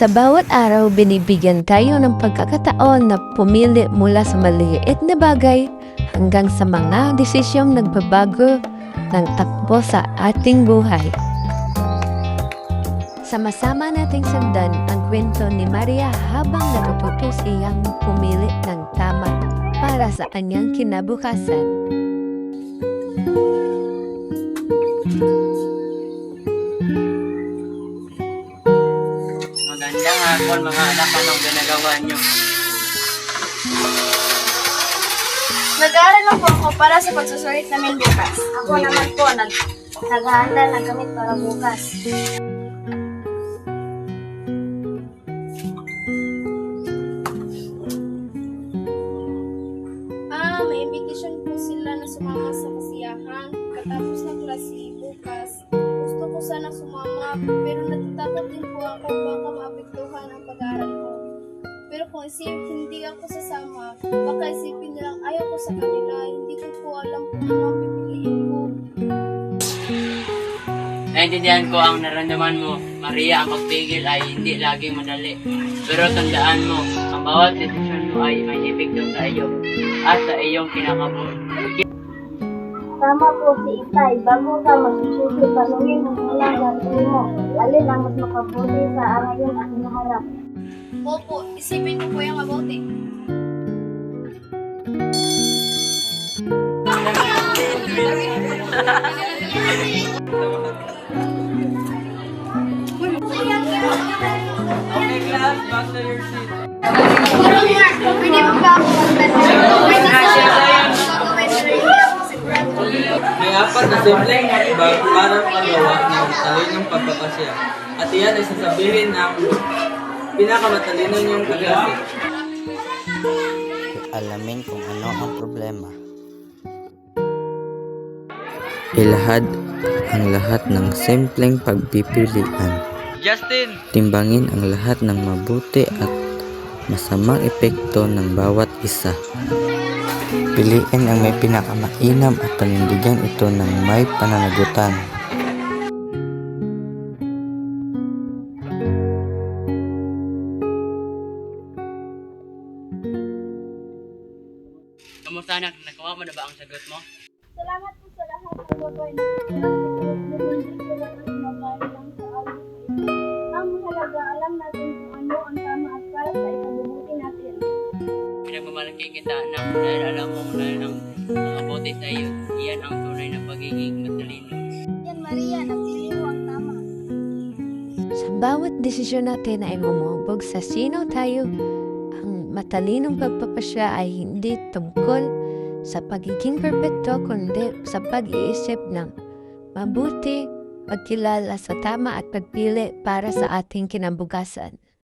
Sa bawat araw, binibigyan tayo ng pagkakataon na pumili mula sa maliit na bagay hanggang sa mga desisyong nagbabago ng takbo sa ating buhay. Sama-sama nating sundan ang kwento ni Maria habang natututo siyang pumili ng tama para sa kanyang kinabukasan. Magandang hapon mga anak, anong ginagawa nyo? Nag-aaral lang po ako para sa pagsusulit namin bukas. Ako naman po, naghahanda ng gamit para bukas. May invitation po sila na sumama sa kasiyahan. Katapos ng klase bukas, gusto ko sana sumama, pero natatakot din po ako baka maapektuhan ang pag-aaral ko. Pero kung hindi ako sasama, baka isipin nilang ayaw ko sa kanila, hindi ko po alam kung ano ang pipiliin ko. Naintindihan ko ang naramdaman mo, Maria. Ang pagpigil ay hindi laging madali. Pero tandaan mo, ang bawat desisyon mo ay may epekto sa iyo at sa iyong kinakabuhi. Tama po si Itay, bago ka magsusulit, tanungin mo muna ang sarili mo. Alin ang mas makabuti sa ngayon at hinaharap. Opo, isipin ko po yung mabuti. Okay class, back to your seat. Pwede mo ba ako May apat na simpleng hakbang para magawa ng talinong pagpapasya. At iyan ay sasabihin ng pinakamatalino niyong kaklase. Alamin kung ano ang problema. Ilahad ang lahat ng simpleng pagpipilian. Justin! Timbangin ang lahat ng mabuti at masamang epekto ng bawat isa. Piliin ang may pinakamainam at panindigan ito ng may pananagutan. Kamusta anak? Nagawa mo na ba ang sagot mo? Salamat po sa lahat ng gagawin. Hindi ko lang ang mabay lang sa alam sa ito. Ang mahalaga, alam natin kung ano ang tama at para sa ikabubuti natin. Pinagmamalaki kita anak dahil alam mo na ang makabuti sa iyo. Iyan ang tunay na pagiging matalino. Yan Maria, napili mo ang tama. Sa bawat desisyon natin ay umubog sa sino tayo. Ang matalinong pagpapasya ay hindi tungkol sa pagiging perpekto kundi sa pag-iisip ng mabuti, pagkilala sa tama at pagpili para sa ating kinabukasan.